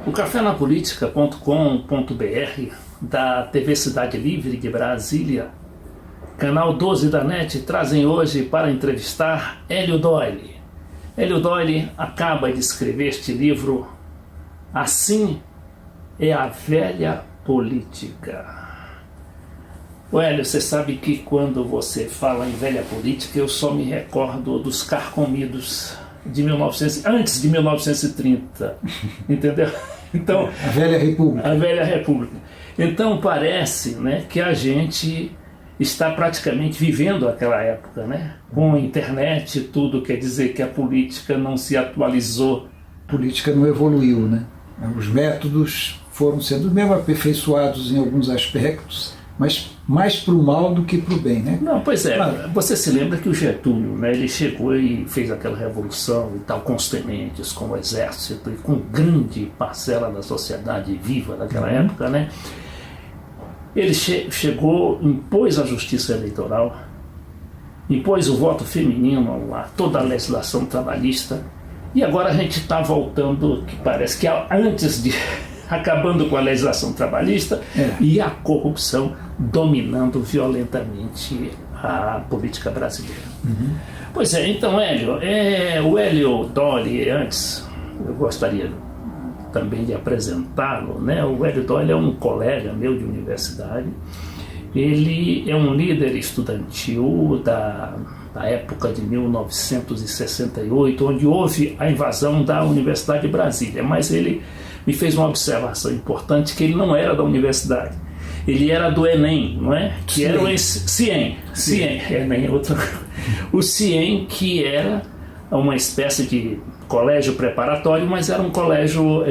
O cafénapolítica.com.br da TV Cidade Livre de Brasília, canal 12 da NET, trazem hoje para entrevistar Hélio Doyle. Hélio Doyle acaba de escrever este livro, Assim é a Velha Política. Hélio, você sabe que quando você fala em velha política, eu só me recordo dos carcomidos de antes de 1930, entendeu? Então, a Velha República. A Velha República. Então parece, né, que a gente está praticamente vivendo aquela época, né? Com a internet e tudo, quer dizer que a política não se atualizou. A política não evoluiu, né? Os métodos foram sendo mesmo aperfeiçoados em alguns aspectos, mas mais para o mal do que para o bem, né? Não, pois é. Claro. Você se lembra que o Getúlio, né, ele chegou e fez aquela revolução e tal, com os tenentes, com o exército e com grande parcela da sociedade viva daquela época, né? Ele chegou, impôs a justiça eleitoral, impôs o voto feminino, toda a legislação trabalhista, e agora a gente está voltando, que parece que antes de... acabando com a legislação trabalhista e a corrupção dominando violentamente a política brasileira. Pois é, então, Hélio, o Hélio Doyle, antes, eu gostaria também de apresentá-lo, né? O Hélio Doyle é um colega meu de universidade, ele é um líder estudantil da época de 1968, onde houve a invasão da Universidade de Brasília, mas ele me fez uma observação importante, que ele não era da universidade, ele era do Enem, não é? Que Ciem. era o Ciem, Enem é outra coisa. O Ciem, que era uma espécie de colégio preparatório, mas era um colégio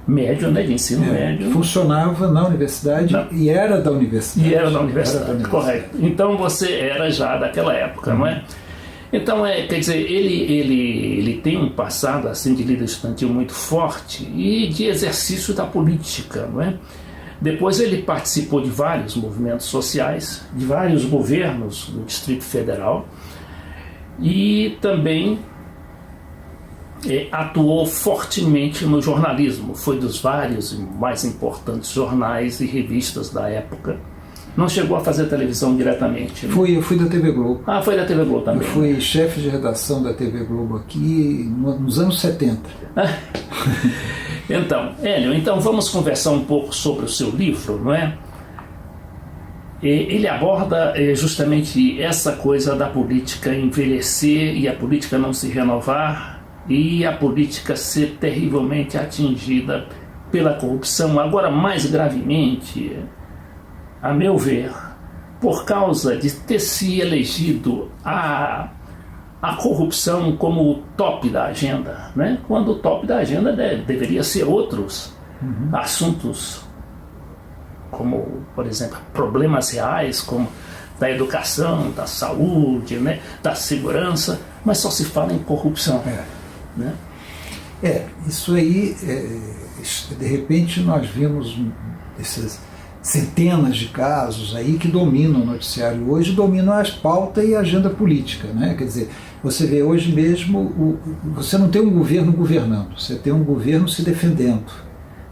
médio, né, de ensino médio. Funcionava na universidade e era da universidade. E era da universidade, correto. Então você era já daquela época, não é? Então, quer dizer, ele tem um passado assim de líder estudantil muito forte e de exercício da política, não é? Depois ele participou de vários movimentos sociais, de vários governos do Distrito Federal e também atuou fortemente no jornalismo. Foi dos vários e mais importantes jornais e revistas da época. Não chegou a fazer televisão diretamente, né? Eu fui da TV Globo. Ah, foi da TV Globo também. Eu fui chefe de redação da TV Globo aqui nos anos 70. Então, Hélio, vamos conversar um pouco sobre o seu livro, não é? Ele aborda justamente essa coisa da política envelhecer e a política não se renovar e a política ser terrivelmente atingida pela corrupção. Agora, mais gravemente, a meu ver, por causa de ter se elegido a corrupção como o top da agenda, né? Quando o top da agenda deveria ser outros assuntos, como, por exemplo, problemas reais, como da educação, da saúde, né? Da segurança, mas só se fala em corrupção. Né? Isso aí, de repente nós vimos esses centenas de casos aí que dominam o noticiário hoje, dominam as pautas e a agenda política, né? Quer dizer, você vê hoje mesmo, você não tem um governo governando, você tem um governo se defendendo,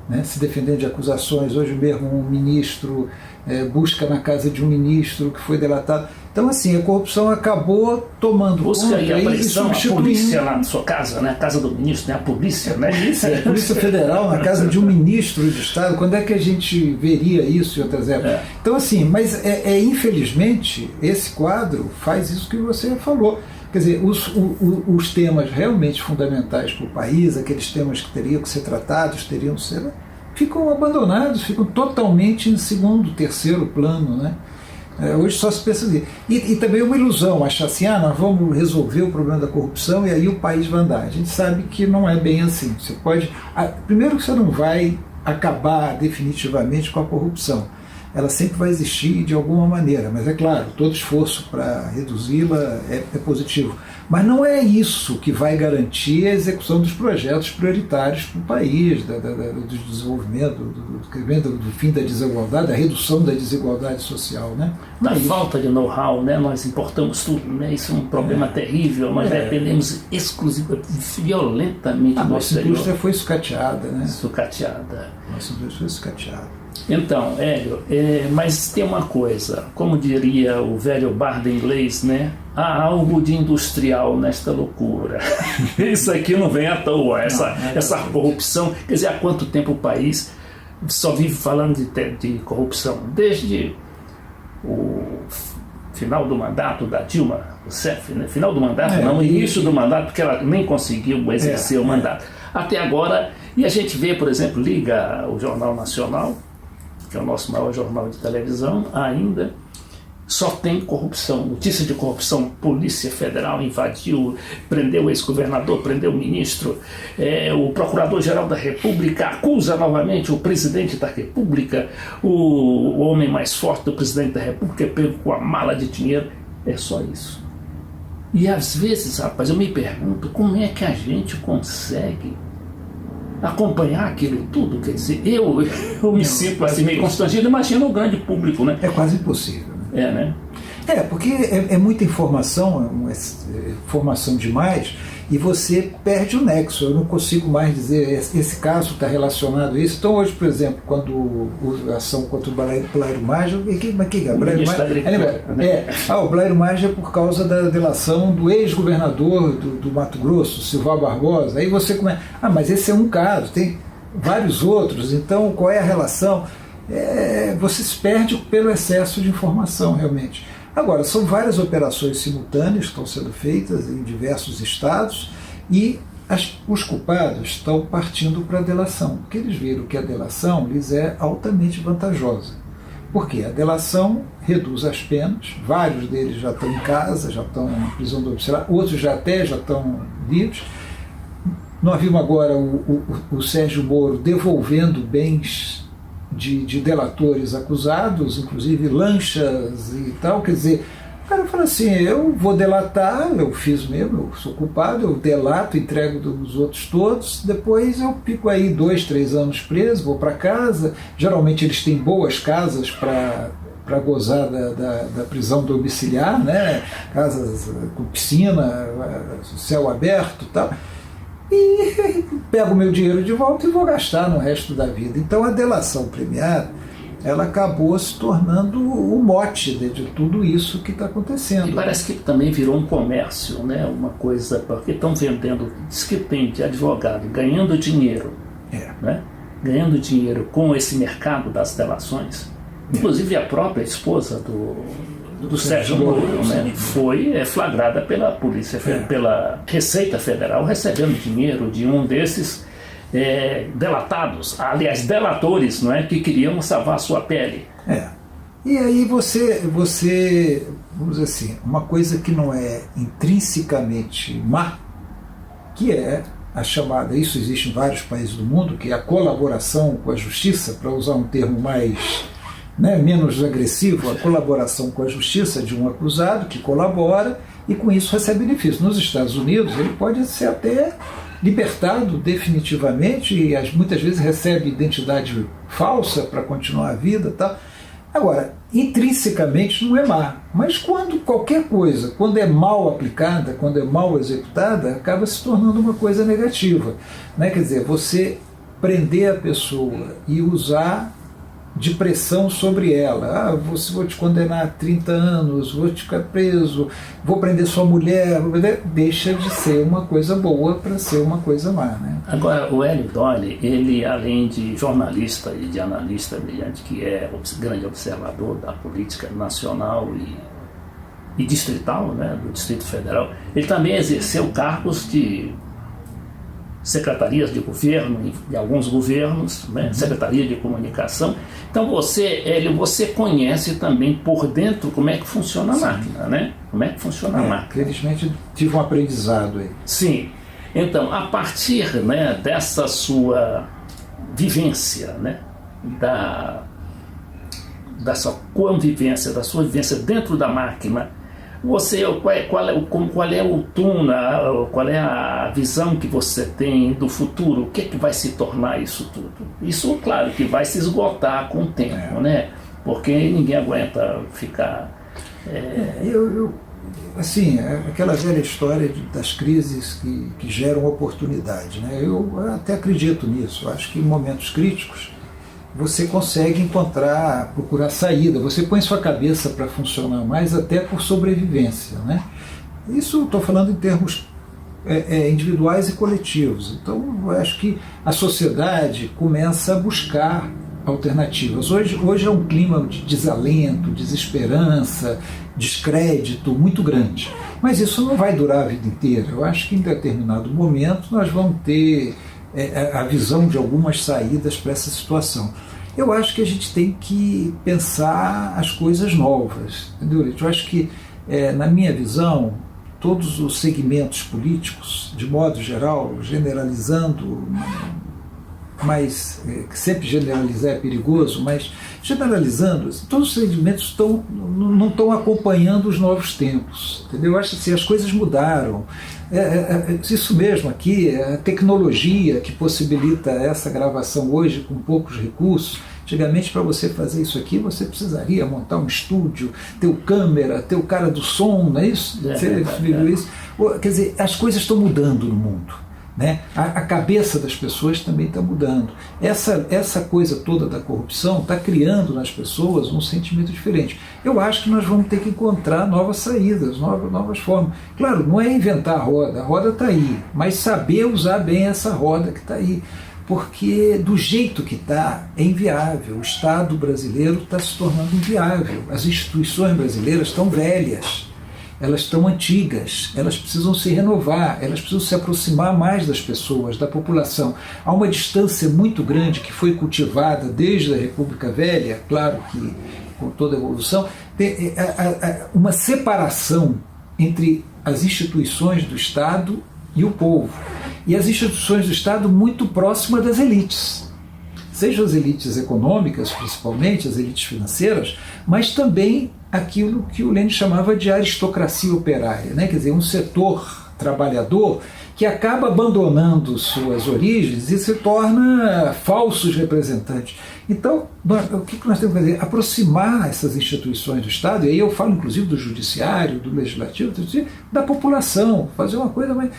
né? Se defendendo de acusações. Hoje mesmo um ministro busca na casa de um ministro que foi delatado. Então, assim, a corrupção acabou tomando conta e substituindo a polícia na sua casa, né? A casa do ministro, né? A polícia, né? A Polícia Federal na casa de um ministro de Estado. Quando é que a gente veria isso em outras épocas? Então, assim, mas infelizmente esse quadro faz isso que você falou. Quer dizer, os temas realmente fundamentais para o país, aqueles temas que teriam que ser tratados, teriam que ser, ficam abandonados, ficam totalmente em segundo, terceiro plano, né? Hoje só se pensa nisso. E também uma ilusão, achar assim, nós vamos resolver o problema da corrupção e aí o país vai andar. A gente sabe que não é bem assim. Você pode... Primeiro que você não vai acabar definitivamente com a corrupção, ela sempre vai existir de alguma maneira, mas é claro, todo esforço para reduzi-la é positivo. Mas não é isso que vai garantir a execução dos projetos prioritários para o país, do desenvolvimento, do fim da desigualdade, da redução da desigualdade social. Né? Da falta de know-how, né? Nós importamos tudo, né? Isso é um problema terrível, nós dependemos exclusivamente, violentamente do nossa exterior. Indústria foi sucateada. Né? Sucateada. Nossa indústria foi sucateada. Então, Hélio, mas tem uma coisa, como diria o velho bardo inglês, né? Há algo de industrial nesta loucura. Isso aqui não vem à toa, essa corrupção. Quer dizer, há quanto tempo o país só vive falando de corrupção? Desde o final do mandato da Dilma Rousseff, né? Final do mandato, não, início do mandato, porque ela nem conseguiu exercer o mandato. Até agora, e a gente vê, por exemplo, liga o Jornal Nacional, que é o nosso maior jornal de televisão, ainda só tem corrupção, notícia de corrupção. Polícia Federal invadiu, prendeu o ex-governador, prendeu o ministro, o Procurador-Geral da República acusa novamente o presidente da República, o homem mais forte do presidente da República é pego com a mala de dinheiro. É só isso. E às vezes, rapaz, eu me pergunto como é que a gente consegue acompanhar aquilo tudo. Quer dizer, eu me sinto assim meio constrangido. Imagina o grande público, né? É quase impossível. Né? Porque é muita informação, informação demais, e você perde o nexo. Eu não consigo mais dizer, esse caso está relacionado a isso. Então hoje, por exemplo, quando a ação contra o Blairo Maggi, o Blairo Maggi é por causa da delação do ex-governador do Mato Grosso, Silval Barbosa. Aí você começa, mas esse é um caso, tem vários outros, então qual é a relação? Você se perde pelo excesso de informação, realmente. Agora, são várias operações simultâneas que estão sendo feitas em diversos estados e os culpados estão partindo para a delação, porque eles viram que a delação lhes é altamente vantajosa. Porque a delação reduz as penas, vários deles já estão em casa, já estão em prisão domiciliar, outros já estão livres. Nós vimos agora o Sérgio Moro devolvendo bens de delatores acusados, inclusive lanchas e tal. Quer dizer, o cara fala assim, eu vou delatar, eu fiz mesmo, eu sou culpado, eu delato, entrego dos outros todos, depois eu fico aí 2, 3 anos preso, vou para casa. Geralmente eles têm boas casas para gozar da prisão domiciliar, né? Casas com piscina, céu aberto e tal. E pego o meu dinheiro de volta e vou gastar no resto da vida. Então a delação premiada, ela acabou se tornando o mote de tudo isso que está acontecendo. E parece que também virou um comércio, né? Uma coisa, porque estão vendendo, diz que tem de advogado ganhando dinheiro, né? Ganhando dinheiro com esse mercado das delações. Inclusive a própria esposa do Sérgio Moro, né, foi flagrada pela polícia, pela Receita Federal, recebendo dinheiro de um desses delatados, aliás, delatores, não é, que queriam salvar a sua pele. E aí você, vamos dizer assim, uma coisa que não é intrinsecamente má, que é a chamada, isso existe em vários países do mundo, que é a colaboração com a justiça, para usar um termo mais menos agressivo, a colaboração com a justiça de um acusado que colabora e com isso recebe benefício. Nos Estados Unidos ele pode ser até libertado definitivamente e muitas vezes recebe identidade falsa para continuar a vida e tal. Agora, intrinsecamente não é má, mas qualquer coisa, quando é mal aplicada, quando é mal executada, acaba se tornando uma coisa negativa, né? Quer dizer, você prender a pessoa e usar de pressão sobre ela. Vou te condenar a 30 anos, vou te ficar preso, vou prender sua mulher, deixa de ser uma coisa boa para ser uma coisa má. Né? Agora, o Hélio Dolly, ele, além de jornalista e de analista brilhante, que é grande observador da política nacional e distrital, né, do Distrito Federal, ele também exerceu cargos de secretarias de governo, de alguns governos, né, secretaria de comunicação. Então você conhece também por dentro como é que funciona a máquina, né? Como é que funciona a máquina. Felizmente tive um aprendizado aí. Sim. Então, a partir, né, dessa sua vivência, né, da sua convivência, da sua vivência dentro da máquina, qual é o tom, qual é a visão que você tem do futuro? O que é que vai se tornar isso tudo? Isso, claro, que vai se esgotar com o tempo, né? Porque ninguém aguenta ficar... Assim, aquela velha história das crises que geram oportunidade, né? Eu até acredito nisso. Eu acho que em momentos críticos você consegue procurar saída, você põe sua cabeça para funcionar mais até por sobrevivência, né? Isso estou falando em termos individuais e coletivos. Então, eu acho que a sociedade começa a buscar alternativas. Hoje é um clima de desalento, desesperança, descrédito muito grande. Mas isso não vai durar a vida inteira. Eu acho que em determinado momento nós vamos ter a visão de algumas saídas para essa situação. Eu acho que a gente tem que pensar as coisas novas, entendeu? Eu acho que, na minha visão, todos os segmentos políticos, de modo geral, generalizando, mas sempre generalizar é perigoso, mas generalizando, todos os segmentos não estão acompanhando os novos tempos, entendeu? Eu acho que as coisas mudaram. Isso mesmo aqui, a tecnologia que possibilita essa gravação hoje com poucos recursos. Antigamente, para você fazer isso aqui, você precisaria montar um estúdio, ter o câmera, ter o cara do som, não é isso? Você viu isso? Quer dizer, as coisas estão mudando no mundo, né? A cabeça das pessoas também está mudando. Essa coisa toda da corrupção está criando nas pessoas um sentimento diferente. Eu acho que nós vamos ter que encontrar novas saídas, novas formas. Claro, não é inventar a roda está aí, mas saber usar bem essa roda que está aí. Porque do jeito que está, é inviável. O Estado brasileiro está se tornando inviável. As instituições brasileiras estão velhas. Elas estão antigas, elas precisam se renovar, elas precisam se aproximar mais das pessoas, da população. Há uma distância muito grande que foi cultivada desde a República Velha, claro que com toda a evolução, uma separação entre as instituições do Estado e o povo. E as instituições do Estado muito próximas das elites. Sejam as elites econômicas, principalmente, as elites financeiras, mas também aquilo que o Lenin chamava de aristocracia operária, né? Quer dizer, um setor trabalhador que acaba abandonando suas origens e se torna falsos representantes. Então, o que nós temos que fazer? Aproximar essas instituições do Estado, e aí eu falo inclusive do judiciário, do legislativo, da população, fazer uma coisa mais...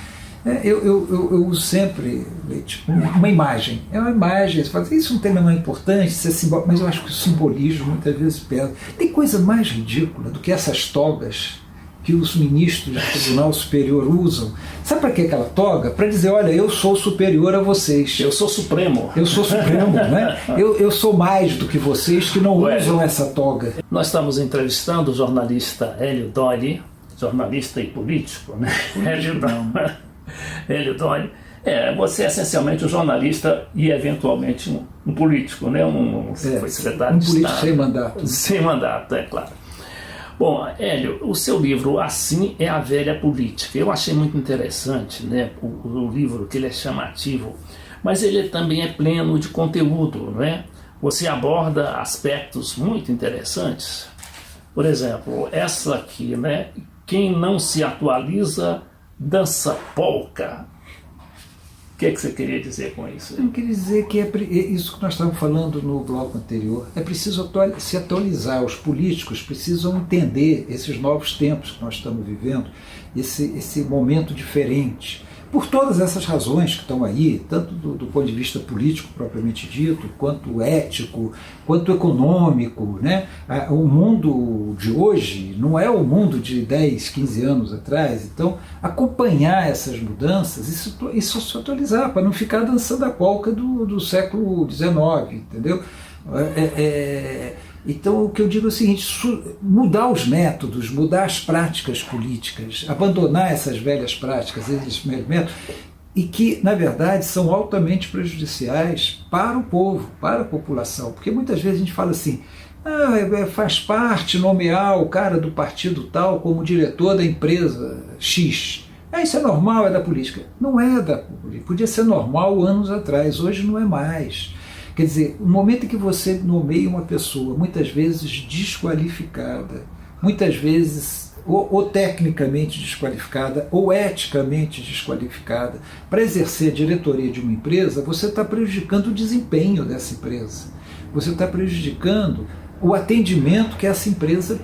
Eu uso sempre, Leite, uma imagem. É uma imagem, você fala, isso não tem a menor importância, isso é simbólico, mas eu acho que o simbolismo muitas vezes pesa. Tem coisa mais ridícula do que essas togas que os ministros do Tribunal Superior usam. Sabe para que aquela toga? Para dizer, olha, eu sou superior a vocês. Eu sou supremo. Eu sou supremo, né? Eu sou mais do que vocês que não usam essa toga. Nós estamos entrevistando o jornalista Hélio Dolly, jornalista e político, né? Hélio Dolly. Você é essencialmente um jornalista e eventualmente um político, né? Foi secretário de Estado. Um político sem mandato. Sem mandato, é claro. Bom, Hélio, o seu livro Assim é a Velha Política. Eu achei muito interessante, né? O livro, que ele é chamativo, mas ele também é pleno de conteúdo, né? Você aborda aspectos muito interessantes. Por exemplo, essa aqui, né? Quem não se atualiza dança polca. O que você queria dizer com isso? Eu queria dizer que é isso que nós estávamos falando no bloco anterior. É preciso se atualizar. Os políticos precisam entender esses novos tempos que nós estamos vivendo, esse momento diferente. Por todas essas razões que estão aí, tanto do ponto de vista político propriamente dito, quanto ético, quanto econômico, né? O mundo de hoje não é o mundo de 10, 15 anos atrás. Então, acompanhar essas mudanças, isso se atualizar, para não ficar dançando a polca do século XIX, entendeu? Então, o que eu digo é o seguinte, mudar os métodos, mudar as práticas políticas, abandonar essas velhas práticas, esses métodos, e que, na verdade, são altamente prejudiciais para o povo, para a população. Porque muitas vezes a gente fala assim, faz parte nomear o cara do partido tal como diretor da empresa X. Isso é normal, é da política. Não é da política. Podia ser normal anos atrás, hoje não é mais. Quer dizer, o momento em que você nomeia uma pessoa, muitas vezes desqualificada, muitas vezes ou tecnicamente desqualificada, ou eticamente desqualificada, para exercer a diretoria de uma empresa, você está prejudicando o desempenho dessa empresa. Você está prejudicando o atendimento que essa empresa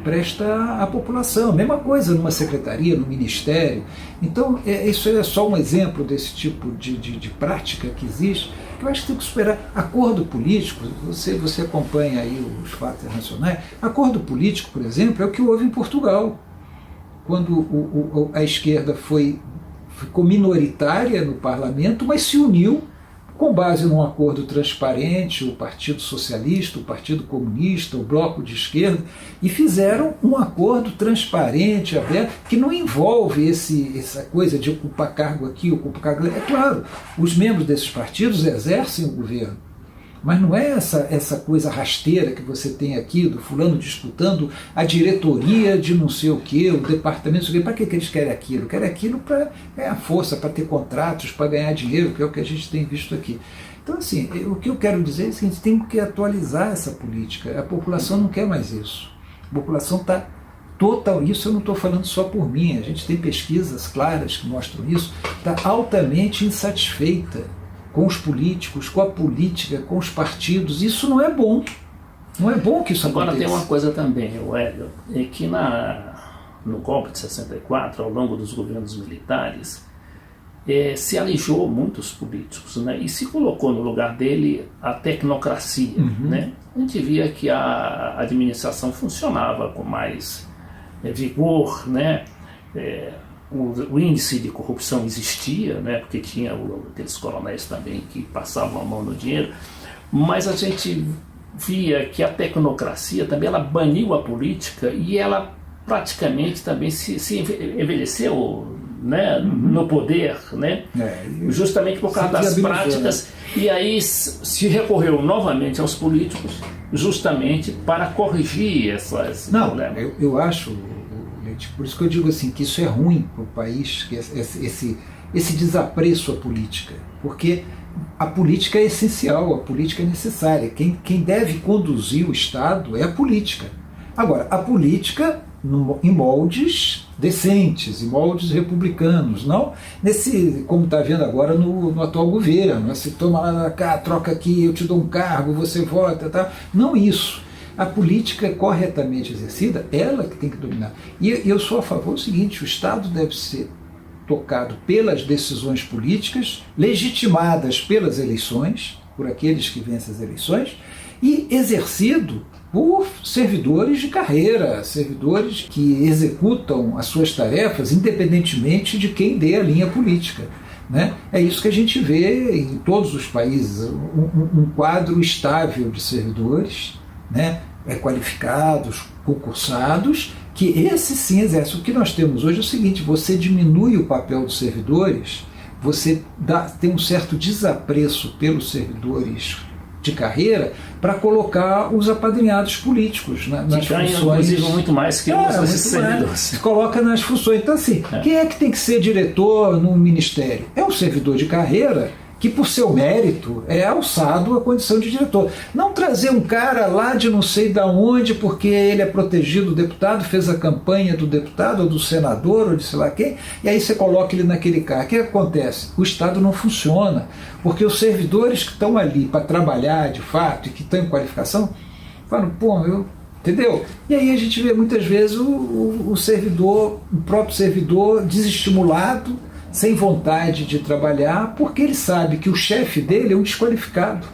presta à população. A mesma coisa numa secretaria, no ministério. Então, isso é só um exemplo desse tipo de prática que existe, que eu acho que tem que superar. Acordo político, você acompanha aí os fatos internacionais, acordo político, por exemplo, é o que houve em Portugal, quando a esquerda ficou minoritária no parlamento, mas se uniu com base num acordo transparente, o Partido Socialista, o Partido Comunista, o Bloco de Esquerda, e fizeram um acordo transparente, aberto, que não envolve essa coisa de ocupar cargo aqui, ocupar cargo ali. É claro, os membros desses partidos exercem o governo, mas não é essa coisa rasteira que você tem aqui, do fulano disputando a diretoria de não sei o quê, o departamento, para que eles querem aquilo? Querem aquilo para ganhar força, para ter contratos, para ganhar dinheiro, que é o que a gente tem visto aqui. Então, assim, o que eu quero dizer é que a gente tem que atualizar essa política. A população não quer mais isso. A população está total, isso eu não estou falando só por mim, a gente tem pesquisas claras que mostram isso, está altamente insatisfeita com os políticos, com a política, com os partidos. Isso não é bom. Não é bom que isso aconteça. Agora tem uma coisa também, Hélio, é que no golpe de 64, ao longo dos governos militares, se alijou muitos políticos, né? E se colocou no lugar dele a tecnocracia. Né? A gente via que a administração funcionava com mais vigor, né? O índice de corrupção existia, né, porque tinha aqueles coronéis também que passavam a mão no dinheiro, mas a gente via que a tecnocracia também ela baniu a política e ela praticamente também se envelheceu, né, no poder, né, justamente por causa das práticas, e aí se recorreu novamente aos políticos justamente para corrigir esses problemas. Eu acho, por isso que eu digo assim, que isso é ruim para o país, que esse desapreço à política, porque a política é essencial, a política é necessária. Quem deve conduzir o Estado é a política. Agora, a política em moldes decentes, em moldes republicanos, não como está vendo agora no atual governo, se toma lá cá, troca aqui, eu te dou um cargo, você vota, tá? Não isso. A política corretamente exercida, ela que tem que dominar. E eu sou a favor do seguinte, o Estado deve ser tocado pelas decisões políticas, legitimadas pelas eleições, por aqueles que vencem as eleições, e exercido por servidores de carreira, servidores que executam as suas tarefas independentemente de quem dê a linha política. Né? É isso que a gente vê em todos os países, um quadro estável de servidores, né, qualificados, concursados, que esse sim exerce. O que nós temos hoje é o seguinte, você diminui o papel dos servidores, você tem um certo desapreço pelos servidores de carreira para colocar os apadrinhados políticos nas funções. Inclusive muito mais que os servidores. Se coloca nas funções. Então assim, quem é que tem que ser diretor no ministério? É um servidor de carreira que por seu mérito é alçado à condição de diretor. Não trazer um cara lá de não sei de onde, porque ele é protegido do deputado, fez a campanha do deputado, ou do senador, ou de sei lá quem, e aí você coloca ele naquele cargo. O que acontece? O Estado não funciona, porque os servidores que estão ali para trabalhar de fato, e que estão em qualificação, falam, entendeu? E aí a gente vê muitas vezes o próprio servidor desestimulado, sem vontade de trabalhar, porque ele sabe que o chefe dele é um desqualificado,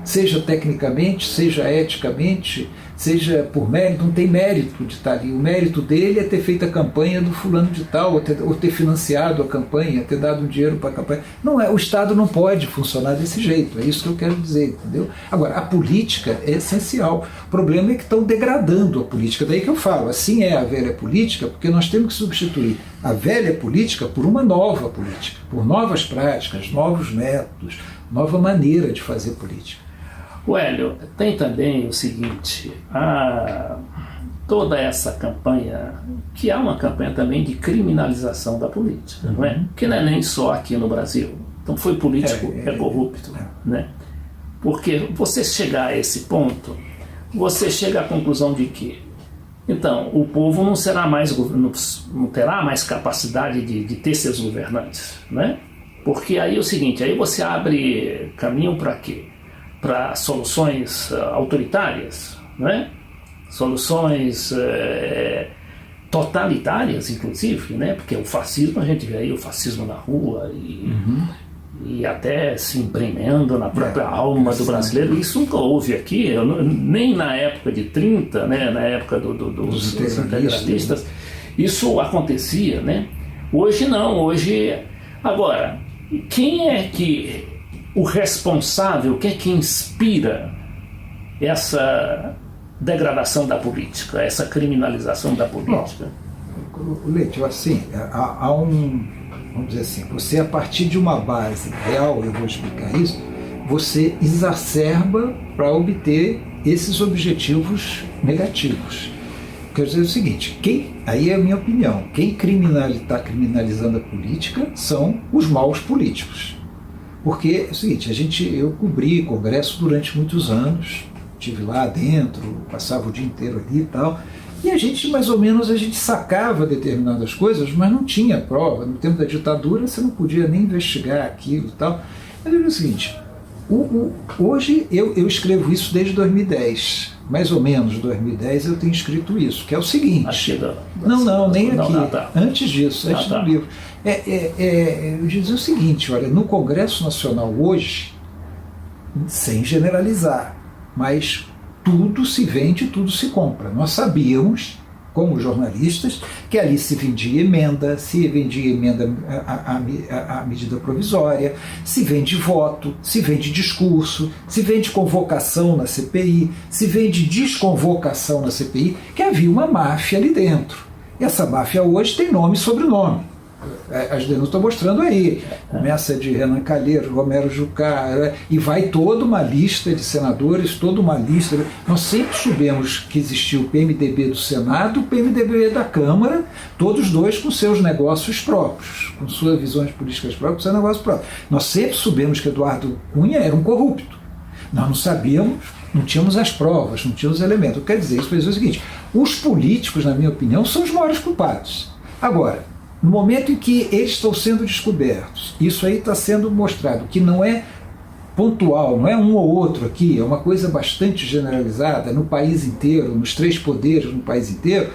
seja tecnicamente, seja eticamente, seja por mérito, não tem mérito de estar ali. O mérito dele é ter feito a campanha do fulano de tal, ou ter financiado a campanha, ter dado um dinheiro para a campanha. Não é, o Estado não pode funcionar desse jeito, é isso que eu quero dizer, entendeu? Agora, a política é essencial. O problema é que estão degradando a política, daí que eu falo, assim é a velha política, porque nós temos que substituir a velha política por uma nova política, por novas práticas, novos métodos, nova maneira de fazer política. Hélio, tem também o seguinte, toda essa campanha, que há uma campanha também de criminalização da política, não é? Que não é nem só aqui no Brasil. Então foi político, é corrupto, né? Porque você chegar a esse ponto, você chega à conclusão de que, então, o povo não será mais, não terá mais capacidade de ter seus governantes, né? Porque aí é o seguinte, aí você abre caminho para quê? Para soluções autoritárias, né? Soluções totalitárias, inclusive, né? Porque o fascismo, a gente vê aí o fascismo na rua e até se empreendendo na própria alma do brasileiro. Isso nunca houve aqui, nem na época de 30, né? Na época dos integralistas, isso acontecia, né? Hoje não, hoje... Agora, quem é que o responsável, quem é que inspira essa degradação da política, essa criminalização da política? Leite, assim, há um, vamos dizer assim, você a partir de uma base real, eu vou explicar isso, você exacerba para obter esses objetivos negativos. Quer dizer o seguinte, aí é a minha opinião, quem está criminalizando a política são os maus políticos. Porque é o seguinte, eu cobri congresso durante muitos anos, estive lá dentro, passava o dia inteiro ali e tal, e a gente, mais ou menos, sacava determinadas coisas, mas não tinha prova. No tempo da ditadura, você não podia nem investigar aquilo e tal. Mas é o seguinte, hoje eu escrevo isso desde 2010, mais ou menos 2010 eu tenho escrito isso, que é o seguinte... nem aqui, antes disso, antes do livro. Eu dizia o seguinte, olha, no Congresso Nacional hoje, sem generalizar, mas tudo se vende, tudo se compra. Nós sabíamos, como jornalistas, que ali se vendia emenda à medida provisória, se vende voto, se vende discurso, se vende convocação na CPI, se vende desconvocação na CPI, que havia uma máfia ali dentro. E essa máfia hoje tem nome e sobrenome. As denúncias estão mostrando aí. Começa de Renan Calheiros, Romero Jucá, e vai toda uma lista de senadores, toda uma lista. Nós sempre soubemos que existia o PMDB do Senado, o PMDB da Câmara, todos dois com seus negócios próprios, com suas visões políticas próprias, com seus negócios próprios. Nós sempre soubemos que Eduardo Cunha era um corrupto. Nós não sabíamos, não tínhamos as provas, não tínhamos os elementos. Quer dizer, isso para dizer o seguinte, os políticos, na minha opinião, são os maiores culpados. Agora, no momento em que eles estão sendo descobertos, isso aí está sendo mostrado, que não é pontual, não é um ou outro aqui, é uma coisa bastante generalizada no país inteiro, nos três poderes no país inteiro,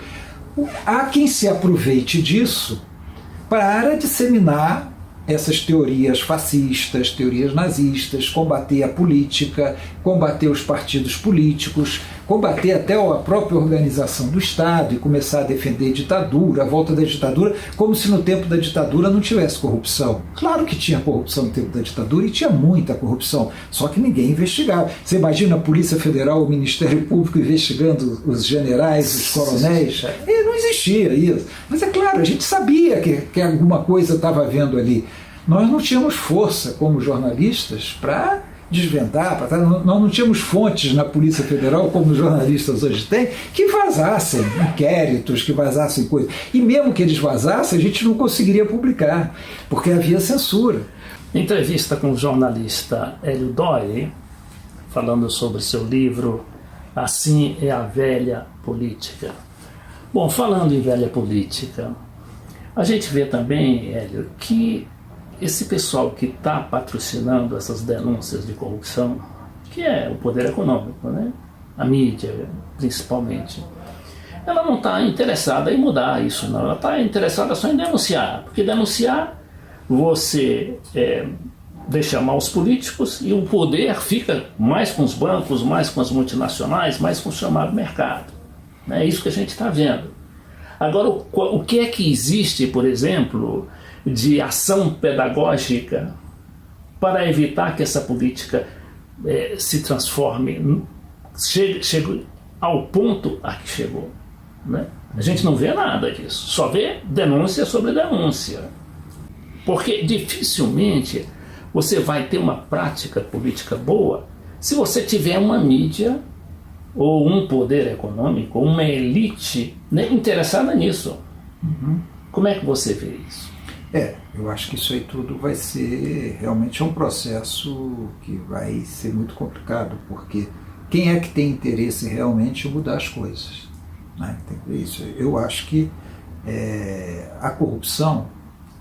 há quem se aproveite disso para disseminar essas teorias fascistas, teorias nazistas, combater a política, combater os partidos políticos, combater até a própria organização do Estado e começar a defender a ditadura, a volta da ditadura, como se no tempo da ditadura não tivesse corrupção. Claro que tinha corrupção no tempo da ditadura e tinha muita corrupção, só que ninguém investigava. Você imagina a Polícia Federal, o Ministério Público investigando os generais, os coronéis? Não existia isso. Mas é claro, a gente sabia que alguma coisa estava havendo ali. Nós não tínhamos força como jornalistas para desvendar, nós não tínhamos fontes na Polícia Federal, como os jornalistas hoje têm, que vazassem inquéritos, que vazassem coisas. E mesmo que eles vazassem, a gente não conseguiria publicar, porque havia censura. Entrevista com o jornalista Hélio Doyle, falando sobre seu livro Assim é a Velha Política. Bom, falando em velha política, a gente vê também, Hélio, que esse pessoal que está patrocinando essas denúncias de corrupção, que é o poder econômico, né? A mídia, principalmente, ela não está interessada em mudar isso, não. Ela está interessada só em denunciar, porque denunciar você deixa mal os políticos e o poder fica mais com os bancos, mais com as multinacionais, mais com o chamado mercado. É isso que a gente está vendo. Agora, o que é que existe, por exemplo, de ação pedagógica para evitar que essa política se transforme, chegue ao ponto a que chegou, né? A gente não vê nada disso, só vê denúncia sobre denúncia. Porque dificilmente você vai ter uma prática política boa se você tiver uma mídia ou um poder econômico, uma elite, né, interessada nisso. Como é que você vê isso? Eu acho que isso aí tudo vai ser, realmente é um processo que vai ser muito complicado, porque quem é que tem interesse realmente em mudar as coisas? Né? Isso. Eu acho que a corrupção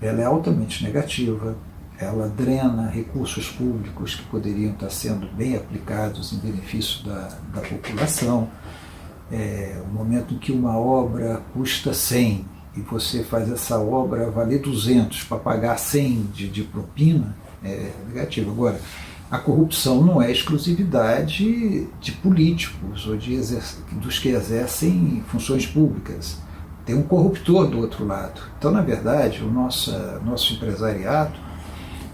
ela é altamente negativa, ela drena recursos públicos que poderiam estar sendo bem aplicados em benefício da população. O momento em que uma obra custa 100 e você faz essa obra valer 200 para pagar 100 de propina, é negativo. Agora, a corrupção não é exclusividade de políticos ou dos que exercem funções públicas. Tem um corruptor do outro lado. Então, na verdade, o nosso empresariado,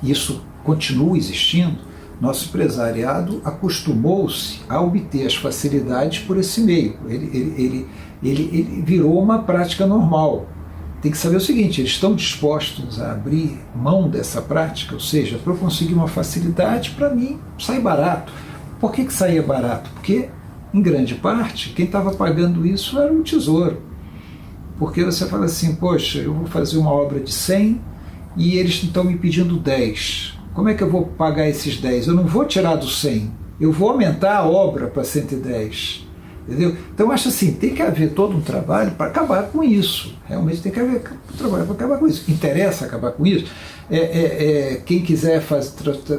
isso continua existindo, nosso empresariado acostumou-se a obter as facilidades por esse meio. Ele virou uma prática normal. Tem que saber o seguinte, eles estão dispostos a abrir mão dessa prática, ou seja, para eu conseguir uma facilidade, para mim sai barato. Por que saía barato? Porque, em grande parte, quem estava pagando isso era o Tesouro. Porque você fala assim, poxa, eu vou fazer uma obra de 100 e eles estão me pedindo 10. Como é que eu vou pagar esses 10? Eu não vou tirar do 100, eu vou aumentar a obra para 110. Entendeu? Então, eu acho assim, tem que haver todo um trabalho para acabar com isso. Realmente tem que haver um trabalho para acabar com isso. Interessa acabar com isso. Quem quiser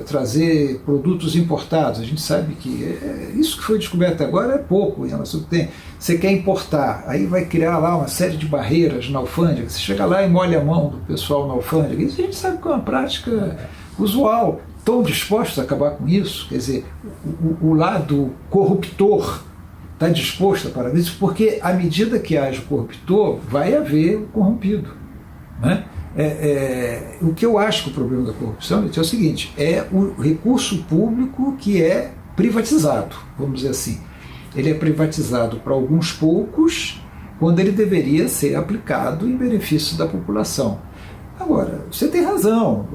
trazer produtos importados, a gente sabe que isso que foi descoberto agora é pouco em relação ao que tem. Você quer importar, aí vai criar lá uma série de barreiras na alfândega. Você chega lá e molha a mão do pessoal na alfândega. Isso a gente sabe que é uma prática usual. Estão dispostos a acabar com isso? Quer dizer, o lado corruptor está disposto a parar isso, porque à medida que haja o corruptor, vai haver o corrompido. Né? O que eu acho que o problema da corrupção é o seguinte, é o recurso público que é privatizado, vamos dizer assim. Ele é privatizado para alguns poucos, quando ele deveria ser aplicado em benefício da população. Agora, você tem razão,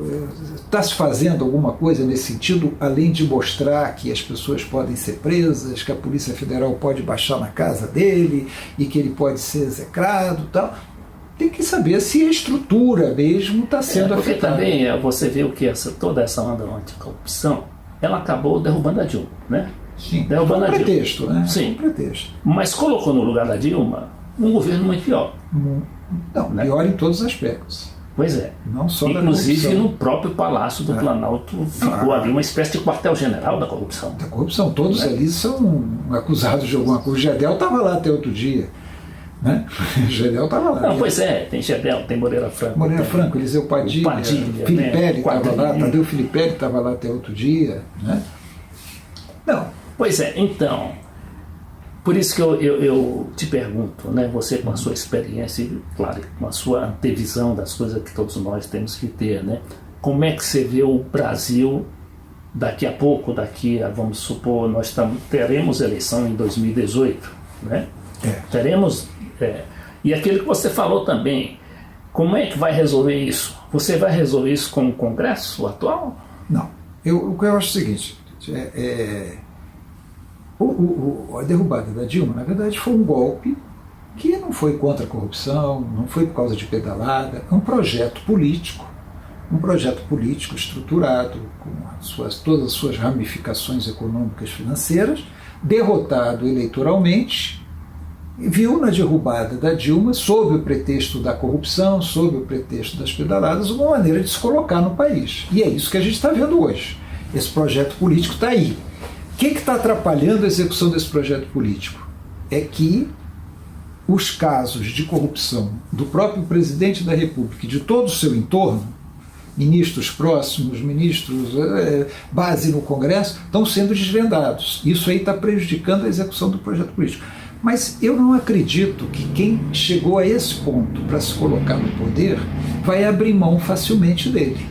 está se fazendo alguma coisa nesse sentido, além de mostrar que as pessoas podem ser presas, que a Polícia Federal pode baixar na casa dele e que ele pode ser execrado e tal. Tem que saber se a estrutura mesmo está sendo porque afetada. Porque também você viu que toda essa onda anticorrupção, ela acabou derrubando a Dilma, né? Sim, derrubando um pretexto, né? Sim. Um pretexto. Mas colocou no lugar da Dilma um governo muito pior. Não, né? Pior em todos os aspectos. Pois é. Não só inclusive no próprio Palácio do Planalto ficou ali uma espécie de quartel-general da corrupção. Da corrupção, todos ali são acusados de alguma coisa. O Gedel estava lá até outro dia. Né? O Gedel estava lá. Não, pois tem Gedel, tem Moreira Franco. Moreira Franco, Eliseu Padilha, Filipelli estava lá, Tadeu Filipelli estava lá até outro dia. Né? Não. Pois então, por isso que eu te pergunto, né, você com a sua experiência e, claro, com a sua antevisão das coisas que todos nós temos que ter, né, como é que você vê o Brasil daqui a pouco, vamos supor, teremos eleição em 2018, né? Teremos, e aquilo que você falou também, como é que vai resolver isso? Você vai resolver isso com o Congresso atual? Não, o que eu acho é o seguinte, a derrubada da Dilma, na verdade, foi um golpe que não foi contra a corrupção, não foi por causa de pedalada, é um projeto político estruturado, com todas as suas ramificações econômicas e financeiras, derrotado eleitoralmente, viu na derrubada da Dilma, sob o pretexto da corrupção, sob o pretexto das pedaladas, uma maneira de se colocar no país. E é isso que a gente está vendo hoje. Esse projeto político está aí. O que está atrapalhando a execução desse projeto político? É que os casos de corrupção do próprio presidente da República e de todo o seu entorno, ministros próximos, ministros, base no Congresso, estão sendo desvendados. Isso aí está prejudicando a execução do projeto político. Mas eu não acredito que quem chegou a esse ponto para se colocar no poder vai abrir mão facilmente dele.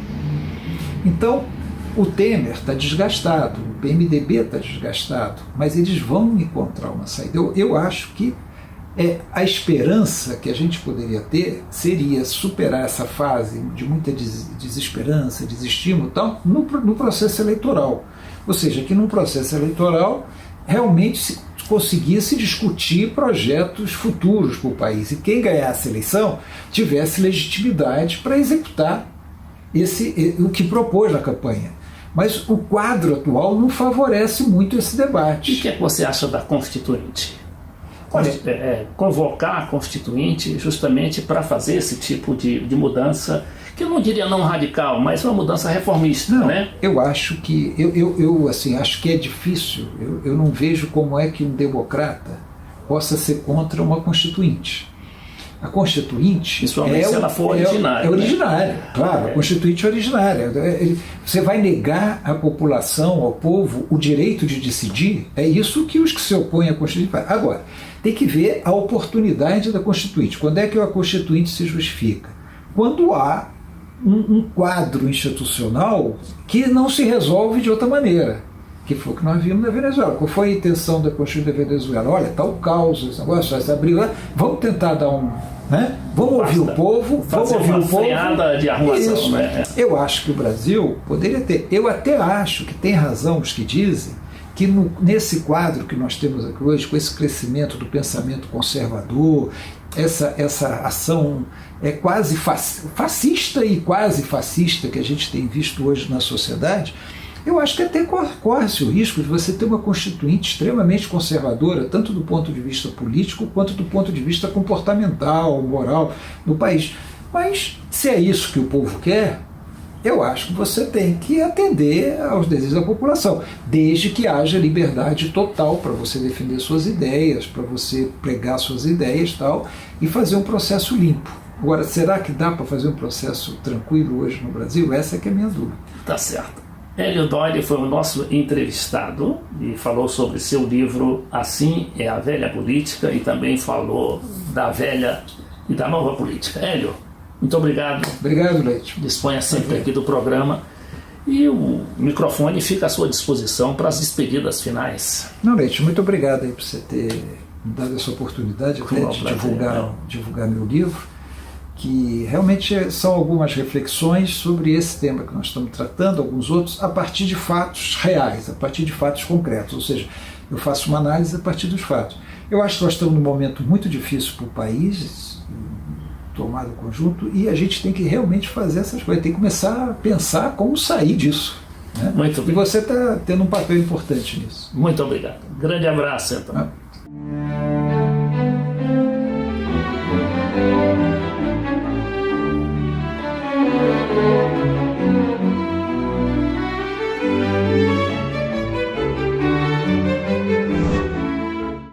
Então, o Temer está desgastado, o PMDB está desgastado, mas eles vão encontrar uma saída. Eu acho que a esperança que a gente poderia ter seria superar essa fase de muita desesperança, desestímulo e tal, no processo eleitoral. Ou seja, que no processo eleitoral realmente se conseguisse discutir projetos futuros para o país. E quem ganhasse a eleição tivesse legitimidade para executar o que propôs na campanha. Mas o quadro atual não favorece muito esse debate. E o que é que você acha da Constituinte? Convocar a Constituinte justamente para fazer esse tipo de mudança, que eu não diria não radical, mas uma mudança reformista, não, né? Eu acho que acho que é difícil. Eu não vejo como é que um democrata possa ser contra uma Constituinte. A Constituinte principalmente se ela for originária. É originária, né? claro, a Constituinte é originária. Você vai negar à população, ao povo, o direito de decidir? É isso que os que se opõem à Constituinte fazem. Agora, tem que ver a oportunidade da Constituinte. Quando é que a Constituinte se justifica? Quando há um quadro institucional que não se resolve de outra maneira, que foi o que nós vimos na Venezuela. Qual foi a intenção da Constituição da Venezuela? Olha, está o caos, esse negócio vai se abrir lá, vamos tentar dar um... Né? Vamos ouvir o povo, vamos ouvir o povo. De arrumação, isso. Né? Eu acho que o Brasil poderia ter, eu até acho que tem razão os que dizem que nesse quadro que nós temos aqui hoje, com esse crescimento do pensamento conservador, essa ação quase fascista e quase fascista que a gente tem visto hoje na sociedade, eu acho que até corre-se o risco de você ter uma Constituinte extremamente conservadora, tanto do ponto de vista político quanto do ponto de vista comportamental, moral no país. Mas se é isso que o povo quer, eu acho que você tem que atender aos desejos da população, desde que haja liberdade total para você defender suas ideias, para você pregar suas ideias e tal, e fazer um processo limpo. Agora, será que dá para fazer um processo tranquilo hoje no Brasil? Essa é que é a minha dúvida. Tá certo. Hélio Doyle foi o nosso entrevistado e falou sobre seu livro Assim é a Velha Política e também falou da velha e da nova política. Hélio, muito obrigado. Obrigado, Leite. Disponha sempre aqui do programa e o microfone fica à sua disposição para as despedidas finais. Não, Leite, muito obrigado aí por você ter me dado essa oportunidade de divulgar meu livro, que realmente são algumas reflexões sobre esse tema que nós estamos tratando, alguns outros, a partir de fatos reais, a partir de fatos concretos, ou seja, eu faço uma análise a partir dos fatos. Eu acho que nós estamos num momento muito difícil para o país, tomado conjunto, e a gente tem que realmente fazer essas coisas, tem que começar a pensar como sair disso. Né? Muito bem. E você está tendo um papel importante nisso. Muito obrigado. Grande abraço, então.